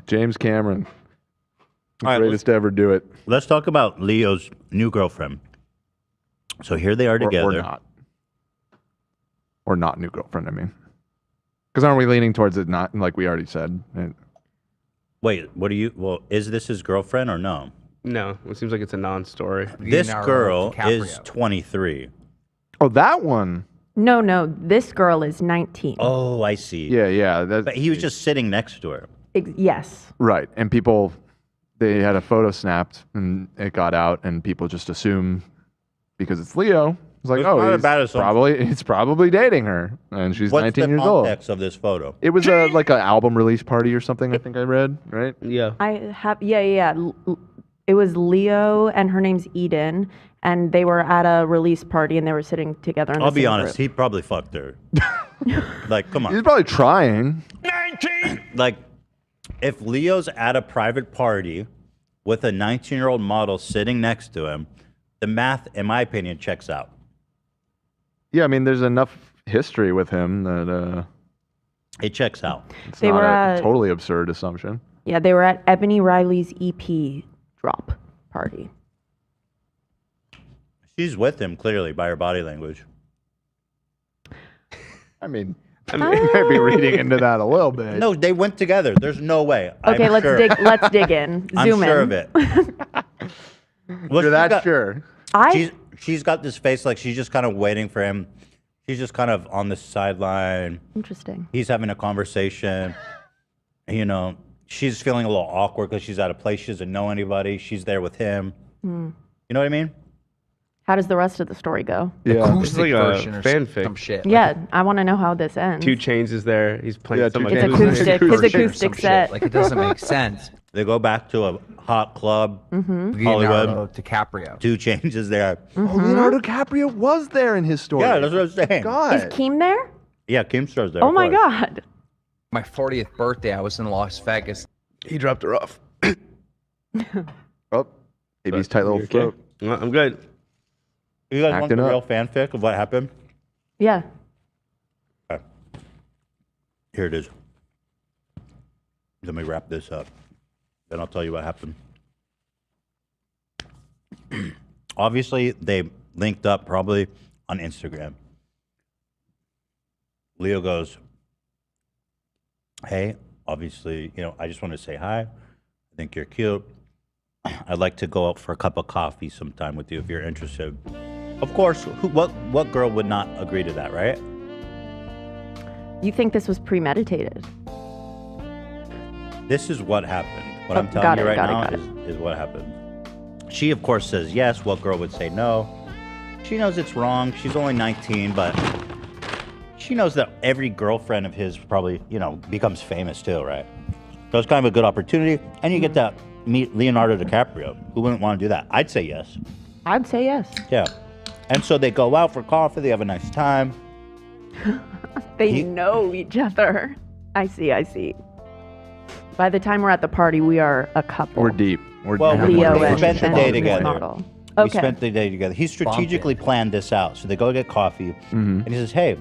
James Cameron. All Greatest to ever do it. Let's talk about Leo's new girlfriend. So here they are together. Or not. Or not new girlfriend, I mean. Because aren't we leaning towards it not, like we already said? Wait, is this his girlfriend or no? No, it seems like it's a non-story. This girl is 23. Oh, that one. No, this girl is 19. Oh, I see. Yeah. But he was just sitting next to her. Yes. Right. And people, they had a photo snapped and it got out and people just assume because it's Leo. It's like, he's probably dating her. And she's 19 years old. What's the context of this photo? It was like an album release party or something, I think I read, right? Yeah. It was Leo and her name's Eden, and they were at a release party and they were sitting together. I'll be honest, he probably fucked her. Like, come on. He's probably trying. 19! Like, if Leo's at a private party with a 19-year-old model sitting next to him, the math, in my opinion, checks out. Yeah, I mean, there's enough history with him that it checks out. It's not a totally absurd assumption. Yeah, they were at Ebony Riley's EP drop party. She's with him, clearly, by her body language. I mean, you might be reading into that a little bit. No, they went together. There's no way. Okay, let's dig in. Zoom in. I'm sure of it. You're that sure. She's got this face like she's just kind of waiting for him. She's just kind of on the sideline. Interesting. He's having a conversation. You know, she's feeling a little awkward because she's at a place she doesn't know anybody. She's there with him. You know what I mean? How does the rest of the story go? Yeah, It's like a fanfic. Some shit. Yeah, I want to know how this ends. 2 Chainz is there. He's playing Yeah, some 2 It's Chainz. acoustic. His Version or acoustic some set. shit. Like, it doesn't make sense. They go back to a hot club. Hollywood. Leonardo DiCaprio. 2 Chainz is there. Oh, Leonardo DiCaprio was there in his story. Yeah, that's what I'm saying. God. Is Keem there? Yeah, Keemstar's there. Oh of my course. God. My 40th birthday, I was in Las Vegas. He dropped her off. Oh, AB's tight little Okay. throat. I'm good. You guys want Acting the up. real fanfic of what happened? Yeah. Okay. Here it is. Let me wrap this up. Then I'll tell you what happened. Obviously, they linked up probably on Instagram. Leo goes, hey, obviously, I just want to say hi. I think you're cute. I'd like to go out for a cup of coffee sometime with you if you're interested. Of course, what girl would not agree to that, right? You think this was premeditated? This is what happened. What I'm telling you right now got it. is what happened. She, of course, says yes. What girl would say no? She knows it's wrong. She's only 19, but she knows that every girlfriend of his probably, becomes famous too, right? So it's kind of a good opportunity. And you get to meet Leonardo DiCaprio. Who wouldn't want to do that? I'd say yes. I'd say yes. Yeah. And so they go out for coffee. They have a nice time. They know each other. I see. By the time we're at the party, we are a couple. We're deep. Leo we and spent the day together. model. We Okay. spent the day together. He strategically planned this out. So they go get coffee. And he says, hey,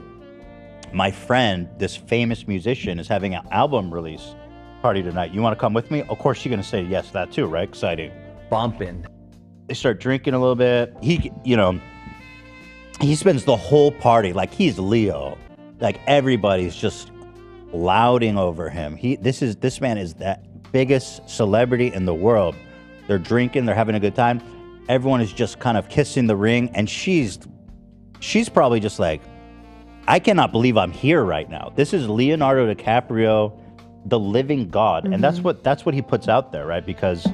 my friend, this famous musician, is having an album release party tonight. You want to come with me? Of course, you're going to say yes to that too, right? Exciting. Bumping. They start drinking a little bit. He spends the whole party like he's Leo. Like everybody's just lauding over him. This man is that biggest celebrity in the world. They're drinking, they're having a good time. Everyone is just kind of kissing the ring, and she's probably just like, I cannot believe I'm here right now. This is Leonardo DiCaprio, the living god. And that's what he puts out there, right? Because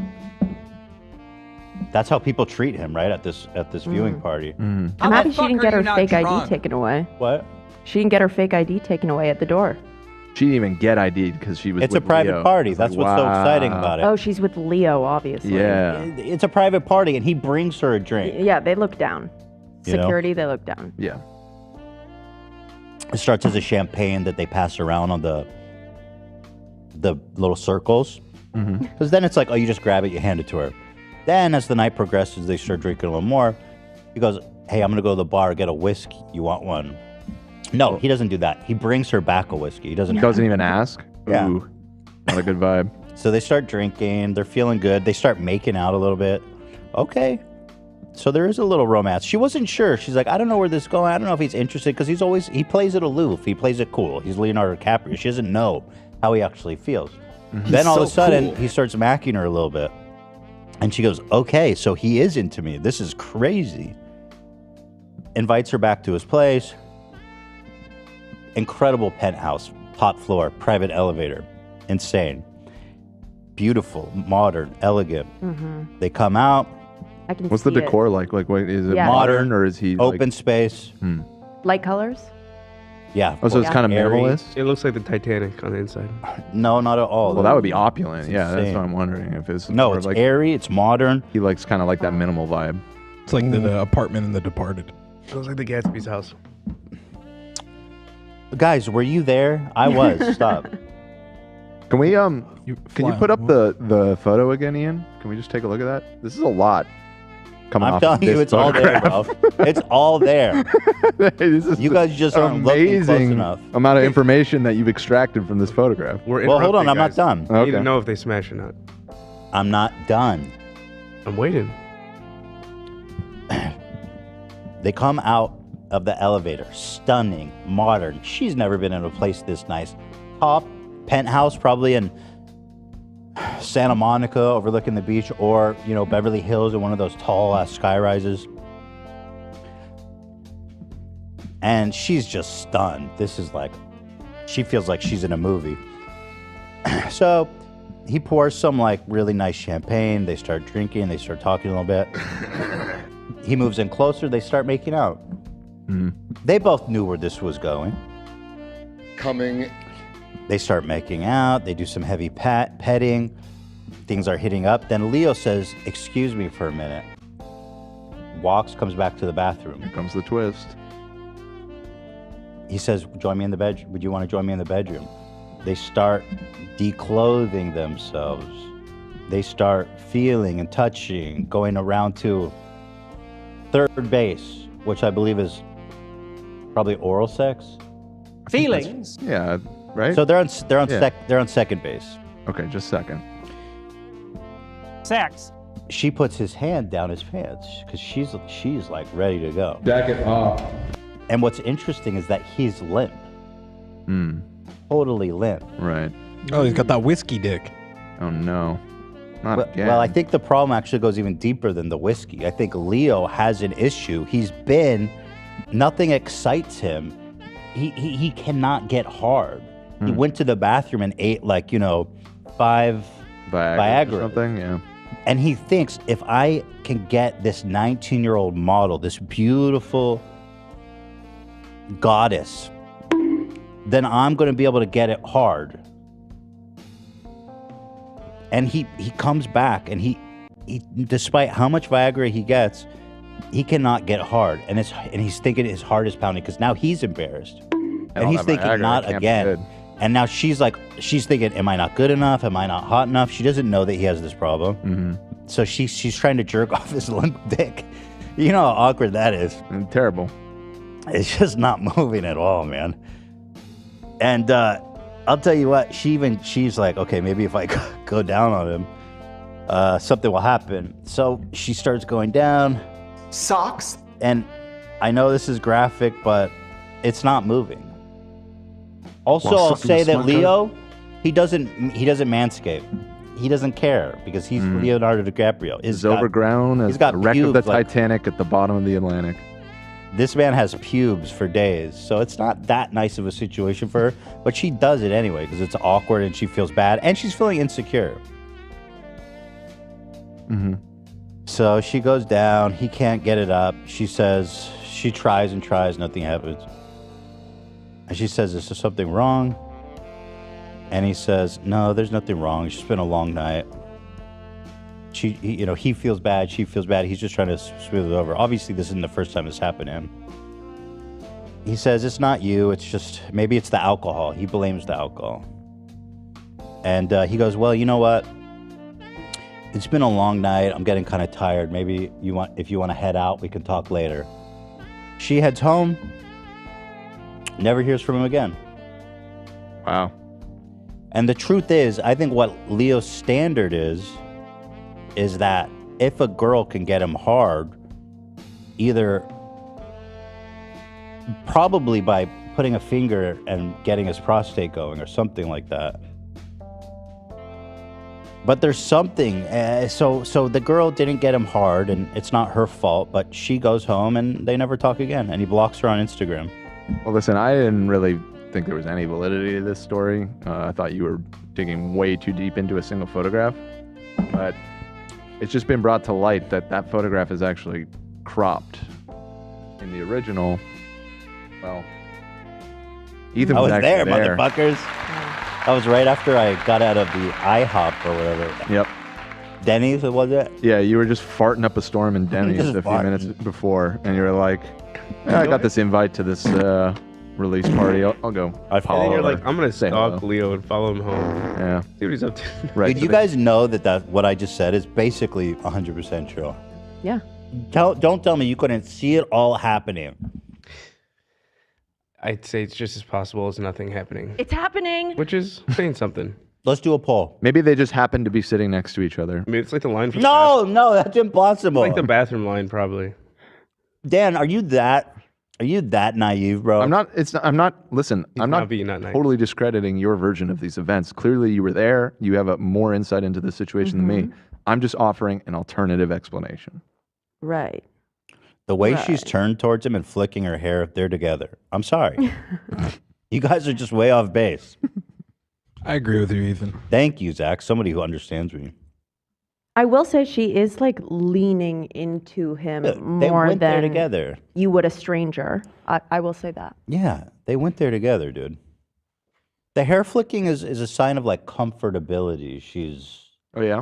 that's how people treat him, right? At this viewing party. I'm happy she didn't get her fake ID taken away. What? She didn't get her fake ID taken away at the door. She didn't even get ID'd because she was It's with a private Leo. party. That's what's so exciting about it. Oh, she's with Leo, obviously. Yeah. It's a private party, and he brings her a drink. Yeah, they look down. You know? Security, they look down. Yeah. It starts as a champagne that they pass around on the little circles. Because then it's like, oh, you just grab it, you hand it to her. Then as the night progresses, they start drinking a little more. He goes, hey, I'm going to go to the bar, get a whiskey. You want one? No, he doesn't do that. He brings her back a whiskey. He doesn't Doesn't even ask. Yeah. Ooh. Not a good vibe. So they start drinking. They're feeling good. They start making out a little bit. Okay. So there is a little romance. She wasn't sure. She's like, I don't know where this is going. I don't know if he's interested because he plays it aloof. He plays it cool. He's Leonardo DiCaprio. She doesn't know how he actually feels. Then all of a sudden, he starts macking her a little bit. And she goes, okay, so he is into me. This is crazy. Invites her back to his place. Incredible penthouse, top floor, private elevator. Insane. Beautiful, modern, elegant. They come out. I can What's the see decor like? Like, wait, is it Yeah. modern or is he Open space. Light colors? Yeah. Oh, so it's kind of airy. minimalist? It looks like the Titanic on the inside. No, not at all. Well, that would be opulent. It's Yeah, that's insane. what I'm wondering. If it's No, more it's like airy. It's modern. he likes kind of like that minimal vibe. It's like the apartment in The Departed. It looks like the Gatsby's house. Guys, were you there? I was. Stop. Can we You can you fly put up on- the photo again, Ian? Can we just take a look at that? This is a lot. Coming I'm off telling you, this it's all there, bro. It's all there. This is You guys just aren't looking close amazing enough. amount of information that you've extracted from this photograph. We're Well, hold on. interrupting, I'm not guys. done. I need to Okay. know if they smash or not. I'm not done. I'm waiting. They come out of the elevator. Stunning, modern. She's never been in a place this nice. Top penthouse, probably in Santa Monica overlooking the beach, or, you know, Beverly Hills in one of those tall sky rises. And she's just stunned. This is like, she feels like she's in a movie. So he pours some like really nice champagne. They start drinking. They start talking a little bit. He moves in closer. They start making out. They both knew where this was going. They start making out. They do some heavy petting. Things are hitting up. Then Leo says, excuse me for a minute. Walks, comes back to the bathroom. Here comes the twist. He says, join me in the bedroom. Would you want to join me in the bedroom? They start declothing themselves. They start feeling and touching, going around to third base, which I believe is probably oral sex. Feelings. Yeah, right? So they're on Yeah. they're on second base. Okay, just a second. Sex. She puts his hand down his pants because she's like ready to go. Jacket off. And what's interesting is that he's limp, totally limp. Right. Oh, he's got that whiskey dick. Oh no. Not again. Well, I think the problem actually goes even deeper than the whiskey. I think Leo has an issue. Nothing excites him. He cannot get hard. He went to the bathroom and ate 5 Viagra. or something. Yeah. And he thinks, if I can get this 19-year-old model, this beautiful goddess, then I'm going to be able to get it hard. And he comes back, and he despite how much Viagra he gets, he cannot get hard. And he's thinking his heart is pounding because now he's embarrassed. And he's thinking, not again. And now she's thinking, am I not good enough? Am I not hot enough? She doesn't know that he has this problem. So she's trying to jerk off his limp dick. You know how awkward that is. And terrible. It's just not moving at all, man. And I'll tell you what, she's like, okay, maybe if I go down on him, something will happen. So she starts going down. Socks. And I know this is graphic, but it's not moving. Also, I'll say that Leo, he doesn't manscape. He doesn't care because he's Leonardo DiCaprio. He's overgrown. He's got the wreck of the pubes, like- Titanic at the bottom of the Atlantic. This man has pubes for days, so it's not that nice of a situation for her, but she does it anyway because it's awkward and she feels bad and she's feeling insecure. So she goes down. He can't get it up. She says, she tries and tries, nothing happens. And she says, is there something wrong? And he says, no, there's nothing wrong. It's just been a long night. He feels bad. She feels bad. He's just trying to smooth it over. Obviously, this isn't the first time this happened to him. He says, it's not you. It's just, maybe it's the alcohol. He blames the alcohol. And he goes, well, you know what? It's been a long night. I'm getting kind of tired. Maybe if you want to head out, we can talk later. She heads home. Never hears from him again. Wow. And the truth is, I think what Leo's standard is that if a girl can get him hard, either probably by putting a finger and getting his prostate going or something like that. But there's something, so the girl didn't get him hard, and it's not her fault, but she goes home and they never talk again, and he blocks her on Instagram. Well, listen, I didn't really think there was any validity to this story. I thought you were digging way too deep into a single photograph, but it's just been brought to light that that photograph is actually cropped. In the original, well, Ethan was there, actually there. Motherfuckers. That was right after I got out of the IHOP or whatever. Yep. Denny's, was it? Yeah, you were just farting up a storm in Denny's a few minutes before, and you were like, I got this invite to this release party. I'll go. And then you're like, I'm going to stalk Leo and follow him home. Yeah. See what he's up to. Right. Did you guys know that what I just said is basically 100% true? Yeah. Don't tell me you couldn't see it all happening. I'd say it's just as possible as nothing happening. It's happening. Which is saying something. Let's do a poll. Maybe they just happened to be sitting next to each other. I mean, it's like the line from No, that's impossible. like the bathroom line, probably. Dan, are you that naive, bro? I'm not. Listen, I'm not being not naive. totally discrediting your version of these events. Clearly, you were there. You have more insight into the situation than me. I'm just offering an alternative explanation. Right. The way she's turned towards him and flicking her hair, they're together. I'm sorry. You guys are just way off base. I agree with you, Ethan. Thank you, Zach. Somebody who understands me. I will say she is like leaning into him They more went there than together. you would a stranger. I will say that. Yeah, they went there together, dude. The hair flicking is a sign of like comfortability. Oh yeah.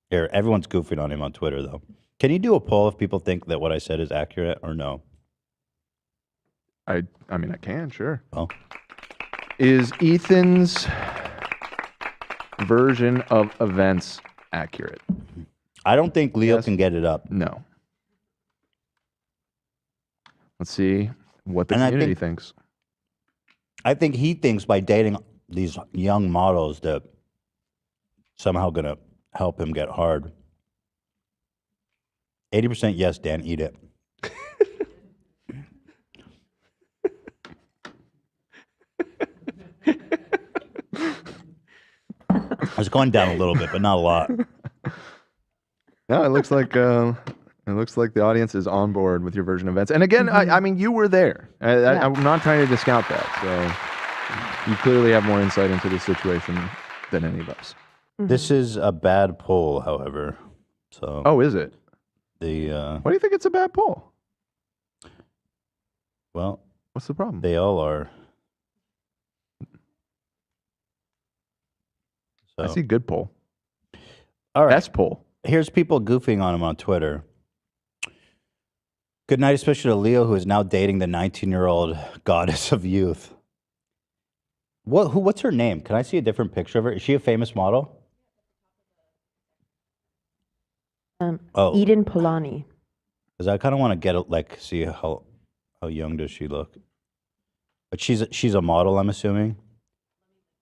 Here, everyone's goofing on him on Twitter though. Can you do a poll if people think that what I said is accurate or no? I mean, I can, sure. Oh. Is Ethan's version of events accurate? I don't think Leo can get it up. No. Let's see what the community thinks. I think he thinks by dating these young models that somehow going to help him get hard. 80% yes, Dan, eat it. It's going down a little bit, but not a lot. No, it looks like the audience is on board with your version of events. And again, I mean, you were there. I'm not trying to discount that. So you clearly have more insight into the situation than any of us. This is a bad poll, however. So. Oh, is it? Why do you think it's a bad poll? Well, what's the problem? They all are. So. I see good poll. All right. Best poll. Here's people goofing on him on Twitter. Good night, especially to Leo, who is now dating the 19-year-old goddess of youth. What's her name? Can I see a different picture of her? Is she a famous model? Eden Polani. Because I kind of want to see how young does she look. But she's a model, I'm assuming.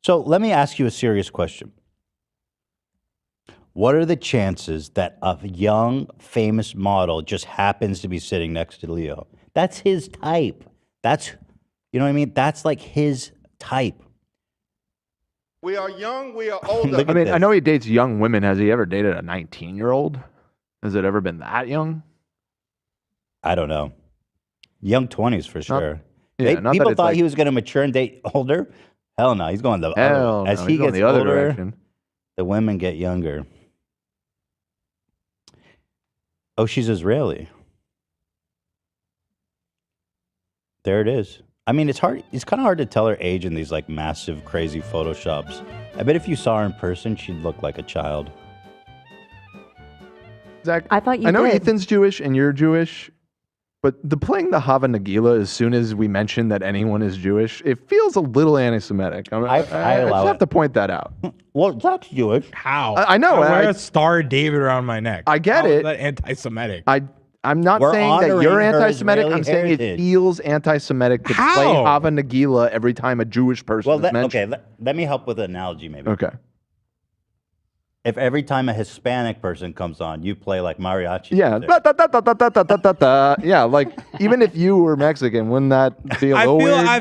So let me ask you a serious question. What are the chances that a young, famous model just happens to be sitting next to Leo? That's his type. You know what I mean? That's like his type. We are young, we are older. I mean, I know he dates young women. Has he ever dated a 19-year-old? Has it ever been that I don't know. Young 20s for sure. Not people thought he was going to mature and date older. Hell no, he's going the other. As he gets the other older, direction. The women get younger. Oh, she's Israeli. There it is. I mean, it's hard. It's kind of hard to tell her age in these like massive, crazy photoshops. I bet if you saw her in person, she'd look like a child. Zach, I thought you I know did. Ethan's Jewish and you're Jewish, but playing the Hava Nagila as soon as we mention that anyone is Jewish, it feels a little anti-Semitic. I just have to point that out. Well, that's Jewish. How? I know. I wear a Star of David around my neck. I get How it. Is that anti-Semitic? I I'm not We're saying that honoring you're her anti-Semitic. Israeli I'm saying it heritage. feels anti-Semitic to play How? Hava Nagila every time a Jewish person is mentioned. Okay, let me help with an analogy maybe. Okay. If every time a Hispanic person comes on, you play like mariachi. Yeah. music. Yeah, like even if you were Mexican, wouldn't that be a little weird? I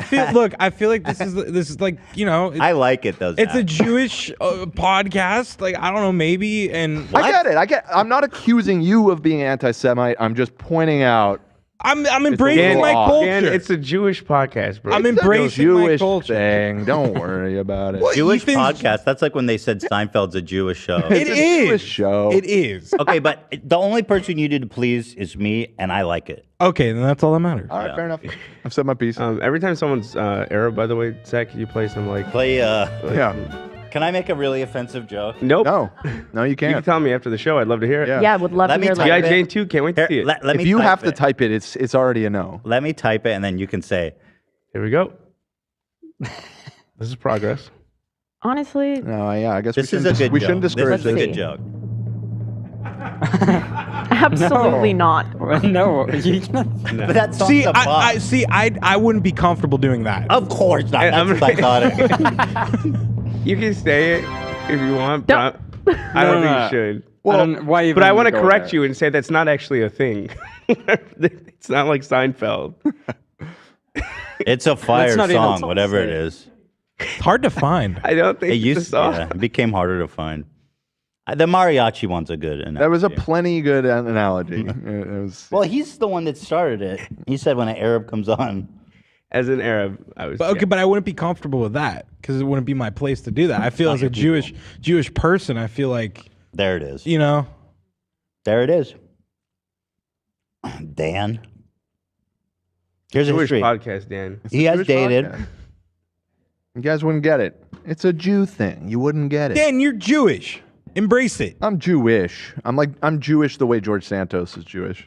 feel like this is like, you know, I like it though. it's a Zach. Jewish podcast. Like, I don't know, maybe. And I get it. I'm not accusing you of being anti-Semite. I'm just pointing out. I'm embracing my off. culture. Dan, it's a Jewish podcast, bro. I'm It's a embracing my Jewish culture. thing. Don't worry about it. Jewish Ethan's- podcast. That's like when they said Seinfeld's a Jewish show. It a is. Jewish show. It is. Okay, but the only person you need to please is me, and I like it. Okay, then that's all that matters. All right, Yeah. fair enough. I've said my piece. Every time someone's Arab, by the way, Zach, can you play some like? Play. Yeah. Can I make a really offensive joke? Nope. No, you You can can't. tell me after the show. I'd love to hear it. Yeah. Yeah, would love Let to me hear type that. it. G.I. Jane 2, can't wait to Here, see it. let If me you type have to it. type it, it's already a no. Let me type it, and then you can say. Here we go. This is progress. Honestly, No, yeah, I guess This we is a shouldn't, good we joke. shouldn't discourage This is a this. good joke. absolutely not. No, you can't. But that song's See, a bop. I wouldn't be comfortable doing that. Of course not. And That's psychotic. You can say it if you want, but I don't think you should. Why even But I want to go correct there? you and say that's not actually a thing. It's not like Seinfeld. It's a fire not even song, a whatever song. it is. It's hard to find. I don't think It it's a used, song. yeah, it became harder to find. The mariachi one's a good analogy. That was a plenty good analogy. It was. Well, he's the one that started it. He said when an Arab comes on. As an Arab, I was. But, okay, but I wouldn't be comfortable with that because it wouldn't be my place to do that. I feel as a Jewish person, I feel like, There it is. you know, There it is. Dan. Here's a Jewish history. podcast, Dan. He has Jewish dated. podcast. You guys wouldn't get it. It's a Jew thing. You wouldn't get it. Dan, you're Jewish. Embrace it. I'm Jewish. I'm Jewish the way George Santos is Jewish.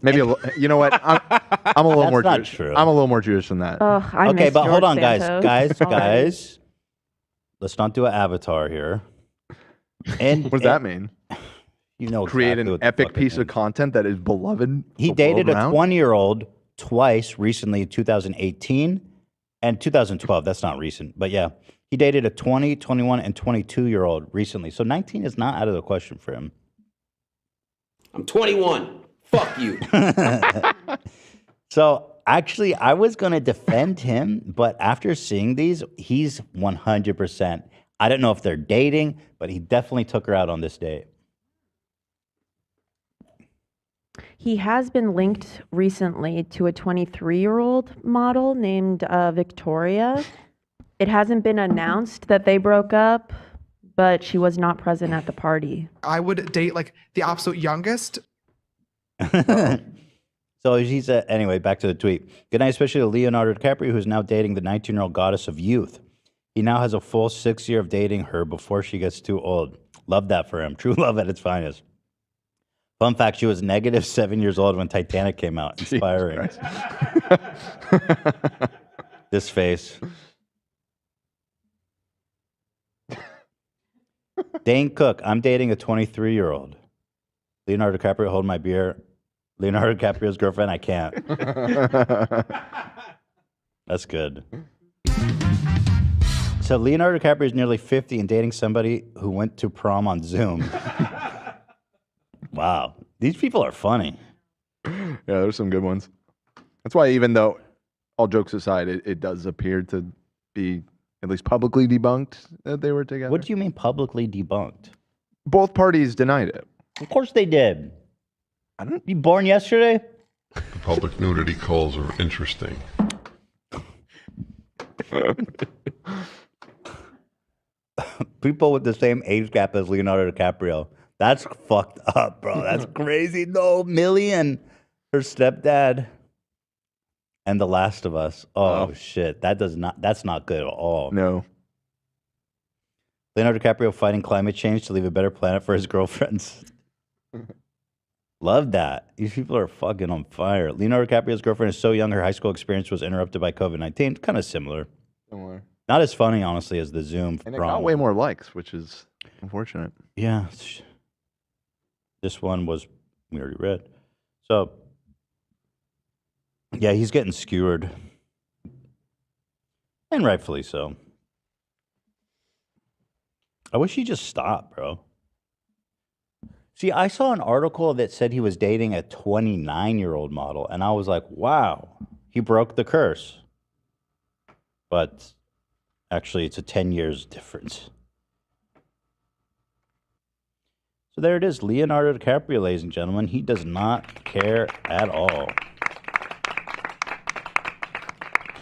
Maybe you know what? I'm a little That's more not Jewish. true. I'm a little more Jewish than that. I Okay, miss but hold George on, guys. Santos. Guys. Let's not do an avatar here. And What does that mean? You know, Create exactly an what the epic fuck it piece of means. content that is beloved. He the dated world a around? 20-year-old twice recently in 2018 and 2012. That's not recent, but yeah. He dated a 20, 21, and 22-year-old recently. So 19 is not out of the question for him. I'm 21. Fuck you. So actually, I was going to defend him, but after seeing these, he's 100%. I don't know if they're dating, but he definitely took her out on this date. He has been linked recently to a 23-year-old model named Victoria. It hasn't been announced that they broke up, but she was not present at the party. I would date like the absolute youngest. So she said, anyway, back to the tweet. Good night, especially to Leonardo DiCaprio, who's now dating the 19-year-old goddess of youth. He now has a full 6 year of dating her before she gets too old. Love that for him. True love at its finest. Fun fact, she was negative 7 years old when Titanic came out. Inspiring. This face. Dane Cook, I'm dating a 23-year-old. Leonardo DiCaprio, hold my beer. Leonardo DiCaprio's girlfriend, I can't. That's good. So Leonardo DiCaprio is nearly 50 and dating somebody who went to prom on Zoom. Wow. These people are funny. Yeah, there's some good ones. That's why, even though, all jokes aside, it does appear to be at least publicly debunked that they were together. What do you mean publicly debunked? Both parties denied it. Of course they did. I don't. You born yesterday? The public nudity calls are interesting. People with the same age gap as Leonardo DiCaprio. That's fucked up, bro. That's crazy. No, Million, her stepdad, and The Last of Us. Oh shit, that's not good at all. No. Leonardo DiCaprio fighting climate change to leave a better planet for his girlfriends. Love that. These people are fucking on fire. Leonardo DiCaprio's girlfriend is so young, her high school experience was interrupted by COVID-19. Kind of similar. Similar. Not as funny, honestly, as the Zoom. And it got way more likes, which is unfortunate. Yeah. This one was, we already read. So, yeah, he's getting skewered. And rightfully so. I wish he just stopped, bro. See, I saw an article that said he was dating a 29-year-old model, and I was like, wow, he broke the curse. But actually, it's a 10 years difference. So there it is, Leonardo DiCaprio, ladies and gentlemen. He does not care at all.